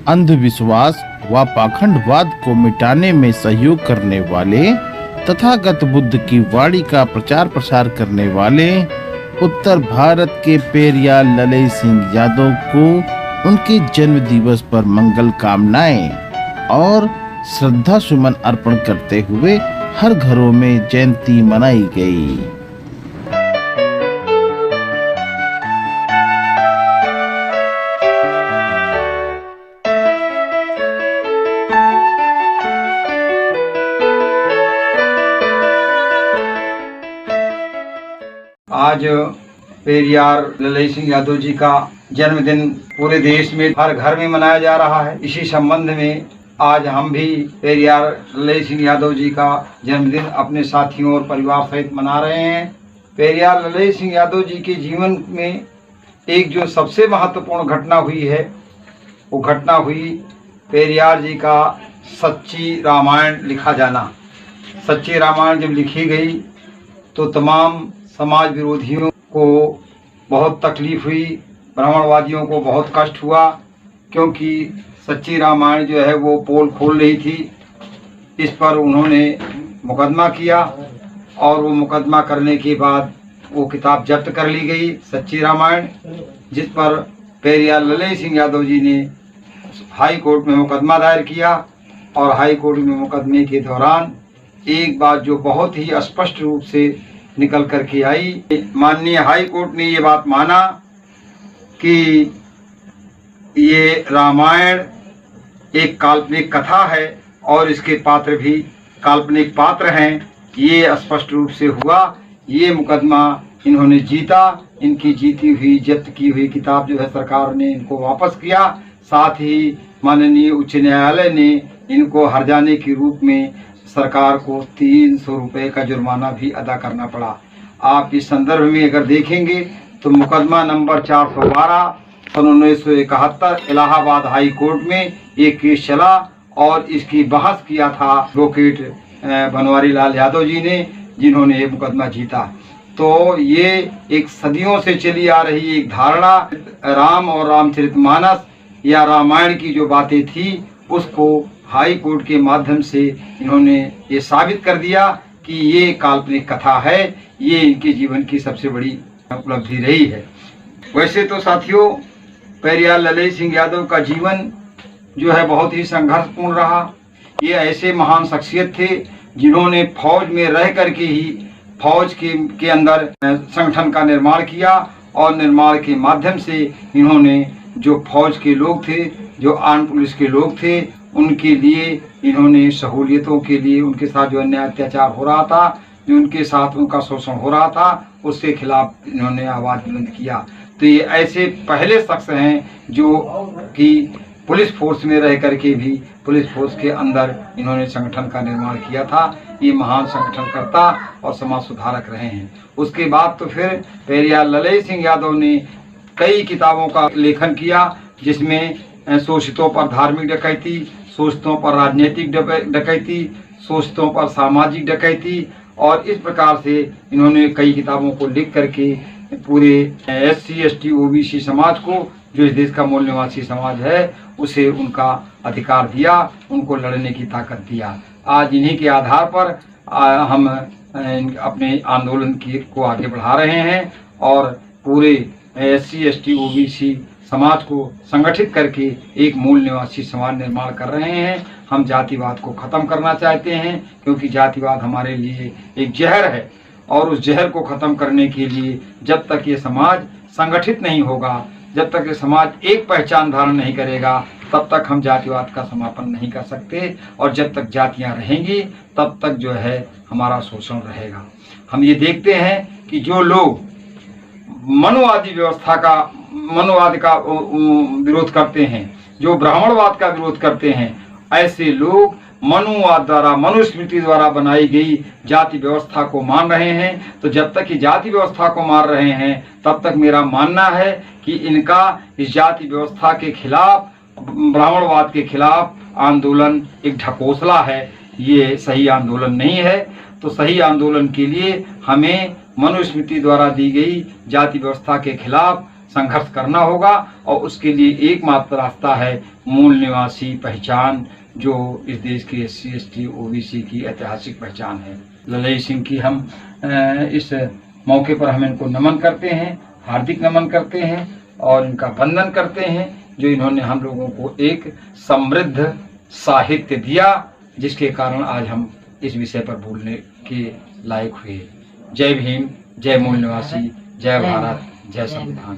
अंधविश्वास व पाखंडवाद को मिटाने में सहयोग करने वाले, तथागत बुद्ध की वाणी का प्रचार प्रसार करने वाले उत्तर भारत के पेरियार ललई सिंह यादव को उनके जन्म दिवस पर मंगल कामनाएं और श्रद्धा सुमन अर्पण करते हुए हर घरों में जयंती मनाई गई। आज पेरियार ललई सिंह यादव जी का जन्मदिन पूरे देश में हर घर में मनाया जा रहा है। इसी संबंध में आज हम भी पेरियार ललई सिंह यादव जी का जन्मदिन अपने साथियों और परिवार सहित मना रहे हैं। पेरियार ललई सिंह यादव जी के जीवन में एक जो सबसे महत्वपूर्ण घटना हुई है, वो घटना हुई पेरियार जी का सच्ची रामायण लिखा जाना। सच्ची रामायण जब लिखी गई तो तमाम समाज विरोधियों को बहुत तकलीफ हुई, ब्राह्मणवादियों को बहुत कष्ट हुआ, क्योंकि सच्ची रामायण जो है वो पोल खोल रही थी। इस पर उन्होंने मुकदमा किया और वो मुकदमा करने के बाद वो किताब जब्त कर ली गई, सच्ची रामायण, जिस पर पेरियार ललई सिंह यादव जी ने हाई कोर्ट में मुकदमा दायर किया। और हाई कोर्ट में मुकदमे के दौरान एक बात जो बहुत ही स्पष्ट रूप से निकल कर के आई, माननीय हाई कोर्ट ने ये बात माना कि ये रामायण एक काल्पनिक कथा है और इसके पात्र भी काल्पनिक पात्र हैं। ये स्पष्ट रूप से हुआ। ये मुकदमा इन्होंने जीता। इनकी जीती हुई जब्त की हुई किताब जो है सरकार ने इनको वापस किया। साथ ही माननीय उच्च न्यायालय ने इनको हर्जाने के रूप में सरकार को 300 रुपये का जुर्माना भी अदा करना पड़ा। आप इस संदर्भ में अगर देखेंगे तो मुकदमा नंबर 412 सन 1971 इलाहाबाद हाई कोर्ट में ये केस चला और इसकी बहस किया था एडवोकेट बनवारी लाल यादव जी ने, जिन्होंने ये मुकदमा जीता। तो ये एक सदियों से चली आ रही एक धारणा, राम और रामचरितमानस या रामायण की जो बातें थी उसको हाई कोर्ट के माध्यम से इन्होंने ये साबित कर दिया कि ये काल्पनिक कथा है। ये इनके जीवन की सबसे बड़ी उपलब्धि रही है। वैसे तो साथियों, पेरियार ललई सिंह यादव का जीवन जो है बहुत ही संघर्षपूर्ण रहा। ये ऐसे महान शख्सियत थे जिन्होंने फौज में रह करके ही फौज के अंदर संगठन का निर्माण किया और निर्माण के माध्यम से इन्होंने जो फौज के लोग थे, जो आर्म पुलिस के लोग थे, उनके लिए इन्होंने सहूलियतों के लिए उनके साथ जो अन्याय अत्याचार हो रहा था, जो उनके साथ उनका शोषण हो रहा था, उसके खिलाफ इन्होंने आवाज़ बुलंद किया। तो ये ऐसे पहले शख्स हैं जो कि पुलिस फोर्स में रह करके भी पुलिस फोर्स के अंदर इन्होंने संगठन का निर्माण किया था। ये महान संगठनकर्ता और समाज सुधारक रहे हैं। उसके बाद तो फिर पेरियार ललई सिंह यादव ने कई किताबों का लेखन किया, जिसमें शोषितों पर धार्मिक डकैती, शोषितों पर राजनीतिक डकैती, शोषितों पर सामाजिक डकैती, और इस प्रकार से इन्होंने कई किताबों को लिख करके पूरे SC ST OBC समाज को, जो इस देश का मूल निवासी समाज है, उसे उनका अधिकार दिया, उनको लड़ने की ताकत दिया। आज इन्हीं के आधार पर हम अपने आंदोलन को आगे बढ़ा रहे हैं और पूरे SC ST OBC समाज को संगठित करके एक मूल निवासी समाज निर्माण कर रहे हैं। हम जातिवाद को ख़त्म करना चाहते हैं, क्योंकि जातिवाद हमारे लिए एक जहर है और उस जहर को ख़त्म करने के लिए जब तक ये समाज संगठित नहीं होगा, जब तक ये समाज एक पहचान धारण नहीं करेगा, तब तक हम जातिवाद का समापन नहीं कर सकते। और जब तक जातियां रहेंगी तब तक जो है हमारा शोषण रहेगा। हम ये देखते हैं कि जो लोग मनोवाद का विरोध करते हैं, जो ब्राह्मणवाद का विरोध करते हैं, ऐसे लोग मनुवाद द्वारा, मनुस्मृति द्वारा बनाई गई जाति व्यवस्था को मान रहे हैं। तो जब तक ये जाति व्यवस्था को मान रहे हैं तब तक मेरा मानना है कि इनका इस जाति व्यवस्था के खिलाफ, ब्राह्मणवाद के खिलाफ आंदोलन एक ढकोसला है। ये सही आंदोलन नहीं है। तो सही आंदोलन के लिए हमें मनुस्मृति द्वारा दी गई जाति व्यवस्था के खिलाफ संघर्ष करना होगा और उसके लिए एकमात्र रास्ता है मूल निवासी पहचान, जो इस देश के SC ST OBC की ऐतिहासिक पहचान है। ललई सिंह की हम इस मौके पर हम इनको नमन करते हैं, हार्दिक नमन करते हैं और इनका वंदन करते हैं, जो इन्होंने हम लोगों को एक समृद्ध साहित्य दिया, जिसके कारण आज हम इस विषय पर बोलने के लायक हुए। जय भीम, जय मूल निवासी, जय भारत, जय संविधान।